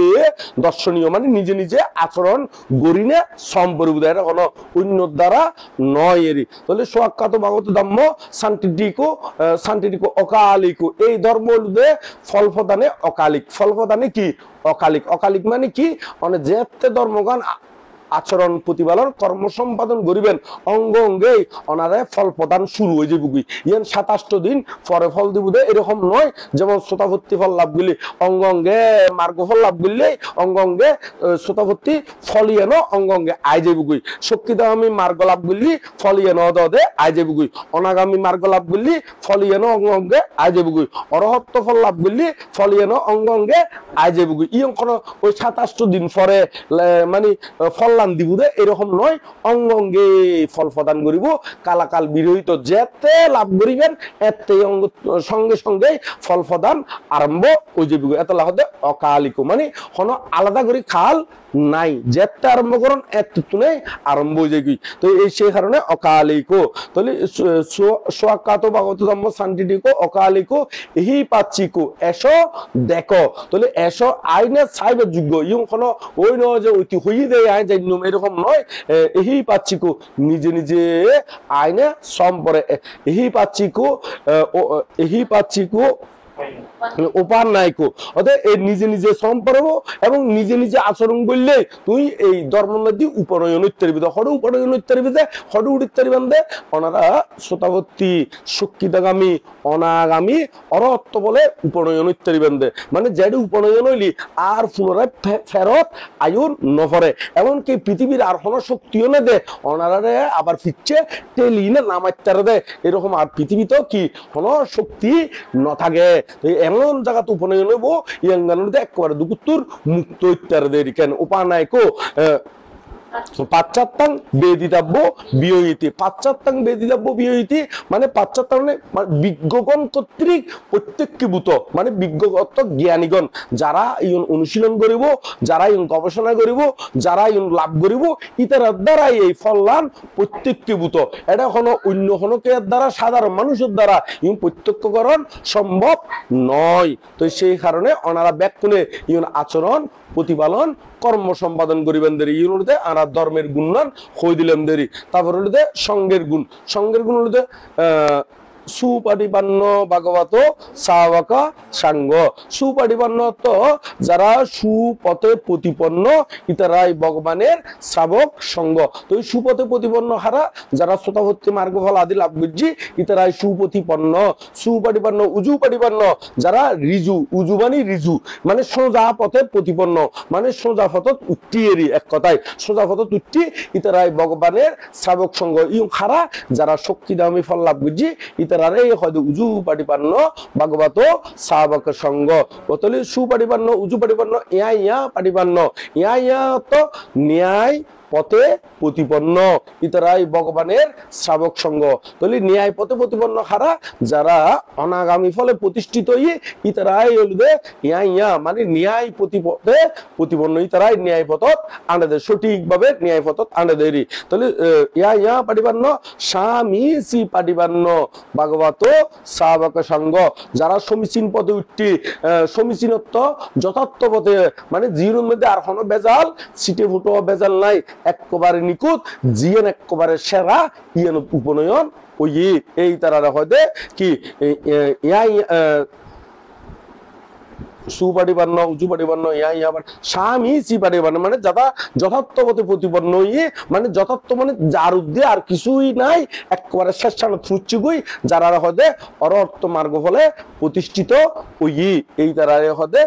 দর্শনীয় মানে নিজে নিজে আচরণ গরিনে সম্পর্ক এটা কোনো অন্য দ্বারা নয় এরই তাহলে সোয়াক্কাত ভাগবত ধর্ম শান্তিটিকো অকালিকো এই ধর্ম ফল প্রদানে অকালিক ফল প্রদানে কি অকালিক অকালিক মানে কি মানে যেতে ধর্মগান আচরণ প্রতিপালন কর্ম সম্পাদন করিবেন অঙ্গ অঙ্গে ওনারে ফল প্রদান শুরু হয়ে যাবে ইয়ান 27 দিন পরে ফল দিব এরকম নয় যেমন শ্রোতাভর্তি ফল লাভ করলে অঙ্গ অঙ্গে মার্গ ফল লাভ করলে অঙ্গ অঙ্গে শ্রোতাভর্তি ফল ইয়ানো অঙ্গ অঙ্গে আই যাবে গুই শক্তিদামী মার্গ লাভ করলি ফল ইয়ানো দে আই যাবে গুই অনাগামী মার্গ লাভ করলি ফল ইয়ানো অঙ্গ অঙ্গে আই যাবে গুই অরহত্ত ফল লাভ করলি ফল ইয়ানো অঙ্গ অঙ্গে আই যাবে গুই ইয়ং কোন ওই 27 দিন পরে মানে ফল দিবুদে এরকম নয় অঙ্গ অঙ্গে ফল প্রদান করিব কালাকাল বিরহিত যেতে লাভ করিবেন এতে অঙ্গ সঙ্গে সঙ্গে ফল প্রদান আরম্ভ হয়ে যাবে এত লাভে অকালিক মানে কোনো আলাদা করে খাল নাই যেতে আরম্ভ করুন এত তুলে আরম্ভ হয়ে যাবি তো এই সেই কারণে অকালিকো তাহলে সোয়াক্কাত ভাগবত ধর্ম শান্তিটিকো অকালিকো এই পাচ্ছিকো এসো দেখো তাহলে এসো আইনে সাইবের যোগ্য ইয়ং কোনো ওই নয় যে ঐতি হইয়ে দেয় আইন যাই এরকম নয় এই পাচ্ছিকো নিজে নিজে আইনে সম্পরে এই পাচ্ছিকো উপার নাইকো অর্থাৎ এই নিজে নিজে সম্পর্ক এবং নিজে নিজে আচরণ করলে তুই এই ধর্ম নদী উপনয়ন ইত্যাদি হরে উপনয়ন ইত্যাদি হরে উড়িত্যাদি বান্ধে ওনারা শ্রোতাবর্তী শিক্ষিতগামী অনাগামী অরত্ব বলে উপনয়ন ইত্যাদি বান্ধে মানে যেটি উপনয়ন হইলি আর পুনরায় ফেরত আয়ুর নফরে এমনকি পৃথিবীর আর কোনো শক্তিও না দে ওনারা আবার ফিরছে টেলি না নামাইতারে দে এরকম আর পৃথিবীতেও কি কোনো শক্তি ন থাকে এমন জায়গা তো উপনয়ন হইব ইয়াঙ্গানোতে একেবারে দুকুত্তর মুক্ত ইত্যাদি কেন উপা নায়কো পাশ্চাত্যাং বেদিতাব্য বিয়ইতি পাশ্চাত্যাং বেদিতাব্য বিয়ইতি মানে পাশ্চাত্য মানে বিজ্ঞগণ কর্তৃক প্রত্যক্ষীভূত মানে বিজ্ঞগত জ্ঞানীগণ যারা ইয়ন অনুশীলন করিব যারা ইয়ন গবেষণা করিব যারা ইয়ন লাভ করিব ইতার দ্বারাই এই ফললান প্রত্যক্ষীভূত এটা কোনো অন্য কোনো কেয়ার দ্বারা সাধারণ মানুষের দ্বারা ইয়ন প্রত্যক্ষকরণ সম্ভব নয় তো সেই কারণে ওনারা ব্যাকুলে ইয়ন আচরণ প্রতিপালন কর্ম সম্পাদন করিবেন দেরি ইউনিতে আনার ধর্মের গুণান হই দিলেন দেরি তারপর হইতে সঙ্গের গুণ হইতে সুপাটিপান্ন ভাগবত শাবক সাঙ্গ সুপাটিপান্ন তো যারা সুপথে প্রতিপন্ন ইতারাই ভগবানের শ্রাবক সঙ্গ তো এই সুপথে প্রতিপন্ন হারা যারা শ্রোতাভর্তি মার্গফল আদি লাভ করছি ইতারাই সুপতিপন্ন সুপাটিপান্ন উজুপাটিপান্ন যারা রিজু উজুবানি রিজু মানে সোজা পথে প্রতিপন্ন মানে সোজা পথত উত্তিয়েরই এক কথায় সোজা পথত উত্তি ইতারাই ভগবানের শ্রাবক সঙ্গ ইউ হারা যারা শক্তিদামী ফল লাভ করছি ইতারারে হয়তো উজু পাটিপান্ন ভাগবত শাবক সঙ্গ বতলি সুপাটিপান্ন উজু পাটিপান্ন ইয়া পাটিপান্ন ইয়া তো ন্যায় পথে প্রতিপন্ন ইতারাই ভগবানের শ্রাবক সঙ্গ তাহলে ন্যায় পথে প্রতিপন্ন হারা যারা অনাগামী ফলে প্রতিষ্ঠিত হয়ে ইতারাই হলবে ইয়া মানে ন্যায় প্রতিপথে প্রতিপন্ন ইতারাই ন্যায় পথত আনাদের সঠিকভাবে ন্যায় পথত আনাদেরই তাহলে ইয়া পাটিপান্ন স্বামী সি পাটিপান্ন ভাগবত শ্রাবক সঙ্গ যারা সমীচীন পথে উঠতি সমীচীনত্ব যথার্থ পথে মানে জিরোর মধ্যে আর কোনো বেজাল সিটে ফুটো বেজাল নাই একবারে নিকুত জিয়েন একবারে সেরা ইয়েন উপনয়ন ওই এই তারা হয়তো কি সুপাটিপান্ন উজুপাটিপান্ন ইয়া স্বামী সিপাটিপান্ন মানে যারা যথার্থ পথে প্রতিপন্ন ইয়ে মানে যথার্থ মানে যার উদ্দে আর কিছুই নাই একবারে শেষানো থুচ্ছিগুই যারা হদে অর্থ মার্গ ফলে প্রতিষ্ঠিত ওই এই তারা হদে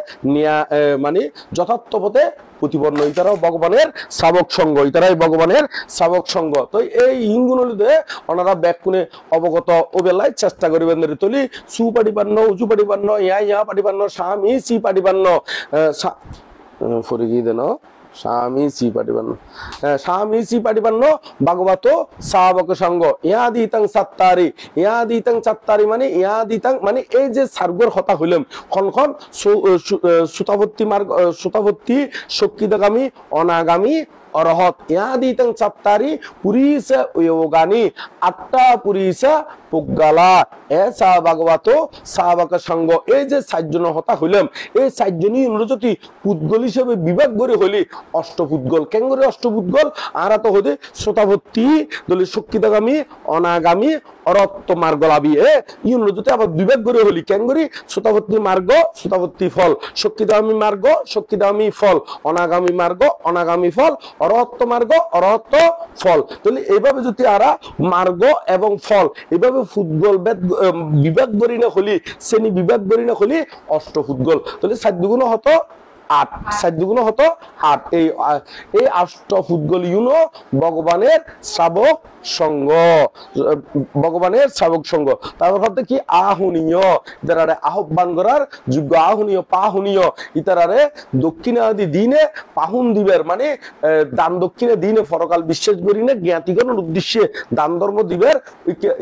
মানে যথার্থ পথে প্রতিপন্ন ইতারাও ভগবানের শ্রাবক সঙ্গ ইতারাই ভগবানের শ্রাবক সঙ্গ তো এই হিঙ্গুনলিতে ওনারা ব্যাকুনে অবগত ও বেলায় চেষ্টা করিবেন তলি সুপাটিপান্ন উঁচু পাটিপান্ন ইয়া পাটিপান্ন স্বামী সি পাটিপান্ন ফরি গিয়ে দেন সামিসি পাটিবান্ন হ্যাঁ সামিসি পাটিবান্ন ভাগবত শাবক সঙ্গ ইয়াদিতং সাত্তারি ইয়াদিতং চাত্তারি মানে ইয়াদিতং মানে এই যে সার্গর কথা হইলাম খন সুতাবর্তী মার্গ সুতাবর্তী শক্তিদাগামী অনাগামী অরহত ইয়াদিতং চাত্তারি পুরিসা যোগানি আটটা পুরিসা পুগগালা এসা ভাগবত শাবক সঙ্গ এই যে চারজন হতা হইলাম এই চারজনই যদি পুদ্গল হিসেবে বিভাগ করে হইলি অষ্টপুদ্গল কেঙ্গরে অষ্টপুদ্গল আর তো হতে শ্রোতাভর্তি দলি শক্তিদাগামী অনাগামী অরত্ব মার্গ লাভি ইউন যদি আবার বিভাগ করে হলি কেঙ্গরি শ্রোতাভর্তি মার্গ শ্রোতাভর্তি ফল শক্তিদাগামী মার্গ শক্তিদাগামী ফল অনাগামী মার্গ অনাগামী ফল অরহত্ত মার্গ অরহত্ত ফল তাহলে এইভাবে যদি আরা মার্গ এবং ফল এইভাবে ফুটবল বিভাগ করি না হলি শ্রেণী বিভাগ করি না হলি অষ্টফুটবল তাহলে 7 দুগুণ হতো 8 7 দুগুণ হতো 8 এই অষ্টফুটবল ইউনো ভগবানের শ্রাবক সঙ্গ ভগবানের শ্রাবক সঙ্গ তারপর হতে কি আহুনীয় ইতারারে আহ্বান করার যোগ্য আহুনীয় পাহুনীয় ইতারারে দক্ষিণাদি দিনে পাহুন দিবের মানে দান দক্ষিণে দিনে পরকাল বিশ্বাস করি না জ্ঞাতিগণের উদ্দেশ্যে দান ধর্ম দিবের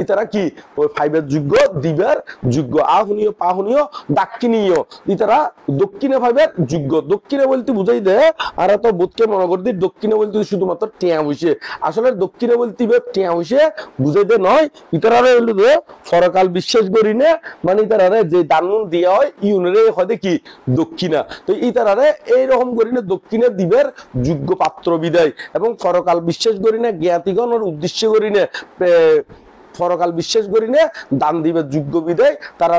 ইতারা কি ওই 5 এর যোগ্য দিবের যোগ্য আহুনীয় পাহুনীয় দাক্ষিণীয় ইতারা দক্ষিণে 5 এর যোগ্য দক্ষিণে বলতে বুঝাই দে আর তো বোধকে মনে করি দক্ষিণে বলতে শুধুমাত্র টিয়া হইছে আসলে দক্ষিণে বলতে টিয়া হইছে বুঝাইতে নয় ইতারারে হইলো যে পরকাল বিশ্বাস করি না মানে ইতারারে যে দান দিয়া হয় ইউনরে হয় কি দক্ষিণা তো ইতারারে এই রকম করি না দক্ষিণে দিবের যোগ্য পাত্র বিদায় এবং পরকাল বিশ্বাস করি না জ্ঞাতিগণের উদ্দেশ্য করি না পরকাল বিশ্বাস করি না দান দিবে যোগ্য বিদায় তারা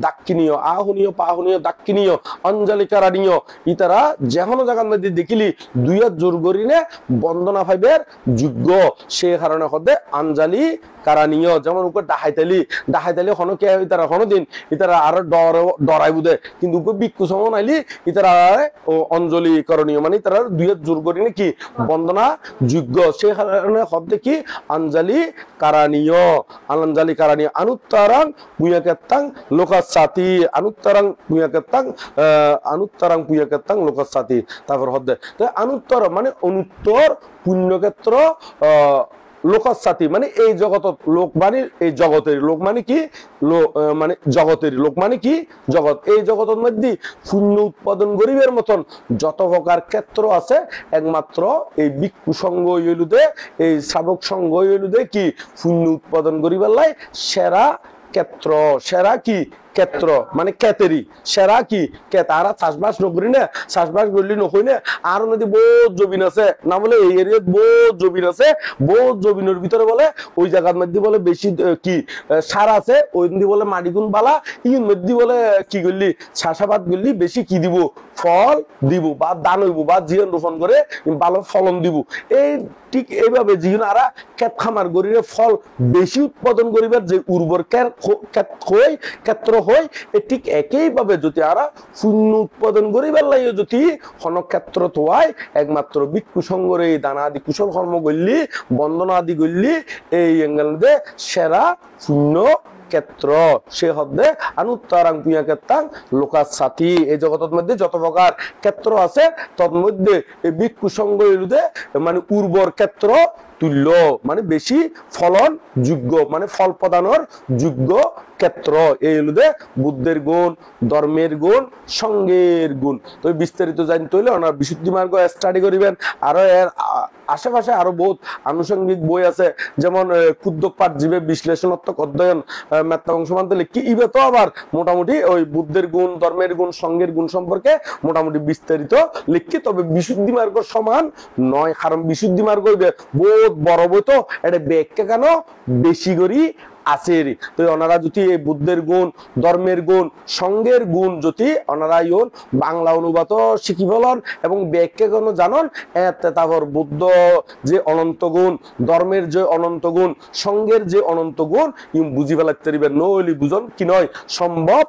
দাক্ষিণীয় আহুনীয় পাহুনীয় দাক্ষিণীয় অঞ্জলি কারণীয় ইতারা যেকোনো জায়গার মধ্যে দেখিলি 2 হাত জোর করি না বন্দনা ফাইবের যোগ্য সে কারণে হতে অঞ্জলি কারণীয় যেমন উপর ডাহাইতালি হনো কে ইতারা হনো দিন ইতারা আর ডরাই বুঝে কিন্তু উপর বিক্ষু সমন আইলি ইতারা অঞ্জলি করণীয় মানে তারা 2 হাত জোর করি না কি বন্দনা যোগ্য সে কারণে হতে কি অঞ্জলি কারণীয় আনঞ্জলি কারণীয় অনুত্তরং পুয়াকেত্তাং লোকাসাতি অনুত্তরং পুয়াকেত্তাং লোকাসাতি তারপর হদে তো অনুত্তর মানে অনুত্তর পুণ্যক্ষেত্র লোকাসাতি মানে এই জগতত লোক মানে এই জগতের লোক মানে কি মানে জগতের লোক মানে কি জগৎ এই জগতের মধ্যে পুণ্য উৎপাদন গরিবের মতন যত প্রকার ক্ষেত্র আছে একমাত্র এই ভিক্ষু সঙ্গ হইলুদে এই শ্রাবক সঙ্গ হইলুদে কি পুণ্য উৎপাদন গরিবের লাই সেরা ক্ষেত্র সেরা কি ক্ষেত্র মানে কেতেরি সেরা কি কে তারা চাষবাস নকরি না চাষবাস করলি নকই না আর নদী বহুত জমিন আছে না বলে এই এরিয়াত বহুত জমিন আছে বহুত জমিনের ভিতরে বলে ওই জায়গার মধ্যে বলে বেশি কি সার আছে ওই নদী বলে মাটি গুণ বালা ইন মধ্যে বলে কি করলি চাষাবাদ করলি বেশি কি দিব ফল দিব বা দান হইব বা জীবন রোপণ করে ভালো ফলন দিব এই ঠিক এইভাবে জীবন আরা ক্ষেত খামার গরিরে ফল বেশি উৎপাদন করিবার যে উর্বর ক্ষেত্র হয় ঠিক একইভাবে যদি আরা শূন্য উৎপাদন করিবার লাগে যদি ক্ষেত্র তোয়াই একমাত্র ভিক্ষু সঙ্গর এই দানা আদি কুশল কর্ম করলি বন্দনা আদি করলি এই এঙ্গেলদে সেরা শূন্য ক্ষেত্র সে হদে অনুত্তরাং পুয়াকেত্তাং লোকাসাতি এই জগতের মধ্যে যত প্রকার ক্ষেত্র আছে তদ মধ্যে এই ভিক্ষু সঙ্গ মানে উর্বর ক্ষেত্র তুল্য মানে বেশি ফলন যোগ্য মানে ফল প্রদানের যোগ্য ক্ষেত্র এই হলুদে বুদ্ধের গুণ ধর্মের গুণ সঙ্গের গুণ তো বিস্তারিত জানতে হইলে ওনার বিশুদ্ধি মার্গ স্টাডি করিবেন আরো এর আশেপাশে আরো বহুত আনুষঙ্গিক বই আছে যেমন ক্ষুদ্র পাঠ জীবে বিশ্লেষণাত্মক অধ্যয়ন মেত্তাবংশমান্তে লিখি ইবে তো আবার মোটামুটি ওই বুদ্ধের গুণ ধর্মের গুণ সঙ্গের গুণ সম্পর্কে মোটামুটি বিস্তারিত লিখি তবে বিশুদ্ধি মার্গ সমান নয় কারণ বিশুদ্ধি মার্গ বহুত বড় বই তো এটা ব্যাখ্যা কেন বেশি করি আছে তো ওনারা যদি এই বুদ্ধের গুণ ধর্মের গুণ সঙ্গের গুণ যদি ওনারা ইউন বাংলা অনুবাদ শিখি ফেলন এবং ব্যাখ্যা কোনো জানন এতে তারপর বুদ্ধ যে অনন্ত গুণ ধর্মের যে অনন্ত গুণ সঙ্গের যে অনন্ত গুণ ইউন বুঝি ফেলাতে পারবেন নইলি বুঝন কি নয় সম্ভব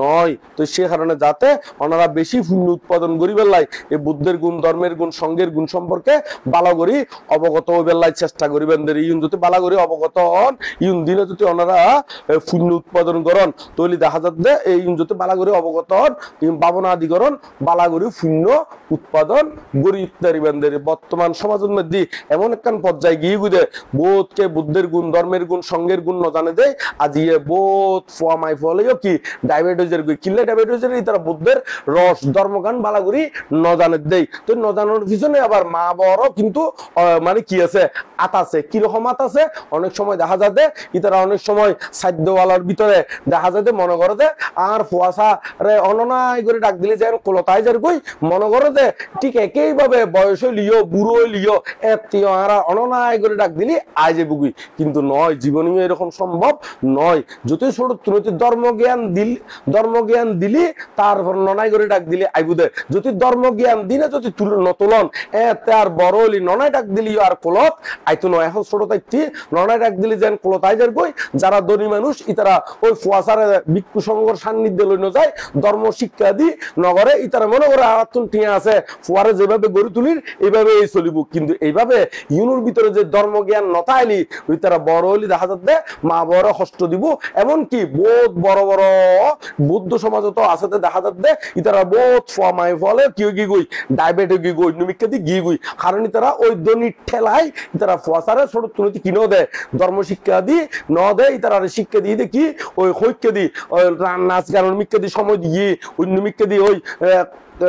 নয় তো সে কারণে যাতে ওনারা বেশি পুণ্য উৎপাদন করি বেলায় এই বুদ্ধের গুণ ধর্মের গুণ সঙ্গের গুণ সম্পর্কে ভালো করি অবগত হইবার চেষ্টা করিবেন ইউন যদি ভালো করি অবগত হন ইউন দিনে যদি যদি ওনারা পুণ্য উৎপাদন করেন তৈলি দেখা যাচ্ছে এই যদি বালাগরি অবগত ভাবনা আদিকরণ বালাগরি পুণ্য উৎপাদন গরি ইত্যাদি বান্ধের বর্তমান সমাজের মধ্যে এমন একখান পর্যায়ে গিয়ে গুদে বোধকে বুদ্ধের গুণ ধর্মের গুণ সঙ্গের গুণ ন জানে দেয় আজিয়ে বোধ ফোয়া মাই ফলেও কি ডায়াবেটিসের কিল্লে ডায়াবেটিসের তারা বুদ্ধের রস ধর্মগান বালাগরি ন জানে দেয় তো ন জানানোর পিছনে আবার মা বড় কিন্তু মানে কি আছে আত আছে কিরকম আত আছে অনেক সময় দেখা যাবে ইতারা অনেক সময় সাধ্যওয়ালার ভিতরে দেখা যাবে মনে করে দে আর ফুয়াশা রে অননায় করে ডাক দিলে যেন কলতায় যার কই মনে করে দে ঠিক একইভাবে বয়স লিও বুড়ো লিও এত্তীয় আর অননায় করে ডাক দিলি আয় যে বুগুই কিন্তু নয় জীবনে এরকম সম্ভব নয় যদি ছোট তুলতি ধর্মজ্ঞান দিলি তারপর ননায় করে ডাক দিলি আইবুদে যদি ধর্মজ্ঞান দিনে যদি নতুলন এতে আর বড় হলি ননায় ডাক দিলি আর কলত আইতো নয় এখন ছোট থাকতি ননায় ডাক দিলি যেন কলতায় যার কই যারা ধনী মানুষ ইতারা ওই ফুয়াশারে ভিক্ষু সংঘর সান্নিধ্য লইন যায় ধর্ম শিক্ষা দি নগরে ইতারা মনে করে আরাতুন টিয়া আছে ফুয়ারে যেভাবে গড়ে তুলির এইভাবে এই চলিব কিন্তু এইভাবে ইউনুর ভিতরে যে ধর্মজ্ঞান নতাইলি ওই তারা বড় হলি দেখা যাচ্ছে মা বড় কষ্ট দিব এমনকি বোধ বড় বড় বুদ্ধ সমাজ তো আছে দেখা যাচ্ছে ইতারা বোধ ফুয়া মাই ফলে কি গই ডায়াবেটিক গি গই নিমিকে দি গি গই কারণ ইতারা ওই দনি ঠেলাই ইতারা ফুয়াশারে ছোট তুলতি কিনো দেয় ধর্ম শিক্ষা দি ন দেয় ইতারা শিক্ষা দিয়ে দেখি ওই হৈক্য দি ওই নাচ গানের মিক্কে দি সময় দিয়ে অন্য মিক্কে দি ওই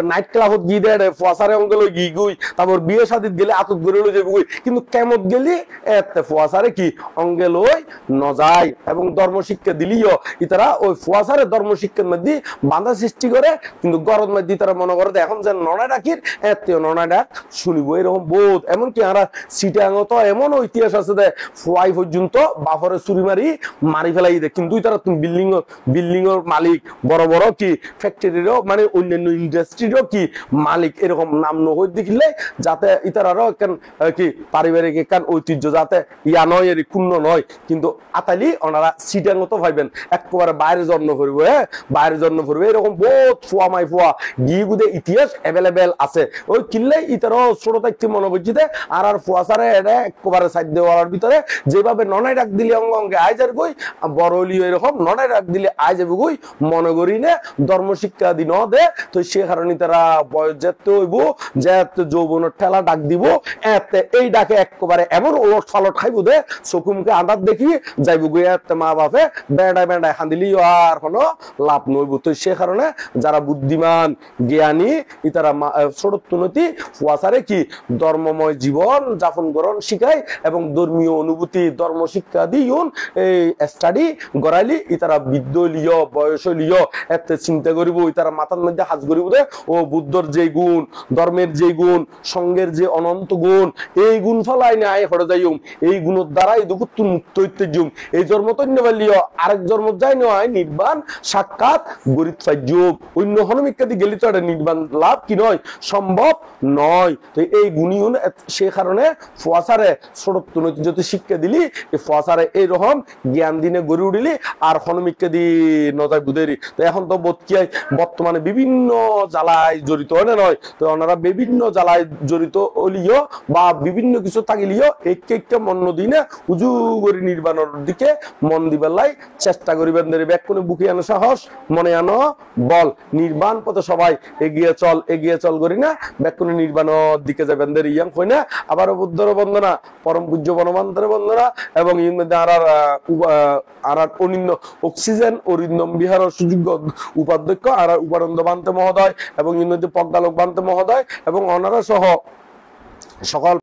নাইট ক্লাবত গিয়ে দেয় ফুয়াশারে অঙ্গল গি গুই তারপর বিয়ে শাদিত গেলে আতত গড়ে লই যাবে গুই কিন্তু কেমত গেলি এতে ফুয়াশারে কি অঙ্গে লই ন যায় এবং ধর্ম শিক্ষা দিলিও ইতারা ওই ফুয়াশারে ধর্ম শিক্ষার মধ্যে বাধা সৃষ্টি করে কিন্তু গরদ মধ্যে তারা মনে করে এখন যে ননায় ডাকির এতেও ননায় ডাক শুনিব এরকম বোধ এমনকি আমরা সিটাঙ্গত এমন ইতিহাস আছে যে ফুয়াই পর্যন্ত বাফরে চুরি মারি ফেলাই দেয় কিন্তু তারা তুমি বিল্ডিং এর মালিক বড় বড় কি ফ্যাক্টরিরও মানে অন্যান্য ইন্ডাস্ট্রি কি মালিক এরকম নাম নহই দেখিলে যাতে ইতারারও একখান কি পারিবারিক একখান ঐতিহ্য যাতে ইয়া নয় এর ক্ষুণ্ণ নয় কিন্তু আতালি ওনারা সিটের মতো ভাইবেন একেবারে বাইরে জন্ম করবে বাইরে জন্ম করবে এরকম বহুত ফুয়া মাই ফুয়া গিয়ে গুদে ইতিহাস অ্যাভেলেবেল আছে ওই কিনলে ইতারাও ছোট থাকতে মনে বুঝিতে আর ফুয়াশারে এটা একেবারে সাধ্য হওয়ার ভিতরে যেভাবে ননায় ডাক দিলে অঙ্গ অঙ্গে আয় যার গই বড় হলিও এরকম ননায় ডাক দিলে আয় যাবে গই মনে করি নে ধর্ম শিক্ষা দি ন দে তো সে কারণে তারা বয়স যেতে হইব যেতে যৌবনের ঠেলা ডাক দিব এতে এই ডাকে একেবারে এমন ওলট ফালট খাইব দে চকুমকে আন্দাজ দেখি যাইব গিয়ে এতে মা বাপে বেড়ায় খান্দিলি আর কোনো লাভ নইব তো সে কারণে যারা বুদ্ধিমান জ্ঞানী ইতারা ছোট তুনতি ফুয়াশারে কি ধর্মময় জীবন যাপন করণ শিখায় এবং ধর্মীয় অনুভূতি ধর্ম শিক্ষা দিউন এই স্টাডি গড়াইলি ইতারা বৃদ্ধ লিও বয়স লিও এতে চিন্তা করিব ইতারা মাথার মধ্যে হাজ করিব দে ও বুদ্ধর যে গুণ ধর্মের যে গুণ সঙ্গের যে অনন্ত গুণ এই গুণ ফলাই নাই হরে যাইম এই গুণের দ্বারাই দুঃখ মুক্ত হইতে জুম এই জন্ম তৈন্য পারলিও আরেক জন্ম যাই নয় নির্বাণ সাক্ষাৎ গরিত ফাইজুম অন্য হনমিকাদি গেলি তো এটা নির্বাণ লাভ কি নয় সম্ভব নয় তো এই গুণীগুণ সে কারণে ফুয়াশারে ছোট যদি শিক্ষা দিলি এই ফুয়াশারে এইরকম জ্ঞান দিনে গড়ে উঠিলি আর হনমিকাদি নজায় বুধেরি তো এখন তো বোধকিয়ায় বর্তমানে বিভিন্ন জ্বালায় জড়িত হয় না নয় তো ওনারা বিভিন্ন জ্বালায় জড়িত হলিও বা বিভিন্ন কিছু থাকিলিও একটা মন দিনে উজু করে নির্বাণের দিকে মন দিবেলাই চেষ্টা করিবেন ব্যাকুনে বুকে আনো সাহস মনে আনো বল নির্বাণ পথে সবাই এগিয়ে চল করি না ব্যাকুনে নির্বাণের দিকে যাবেন ইয়াং হই না আবার বুদ্ধর বন্দনা পরম পূজ্য বনমান্তর বন্দনা এবং এর মধ্যে আর অনিন্দ অক্সিজেন অরিন্দম বিহার সুযোগ্য উপাধ্যক্ষ আর উপানন্দ বান্তে মহোদয় এবং ইউনিটি পদ্মালোক বান্তে মহোদয় এবং অনারা সহ সকল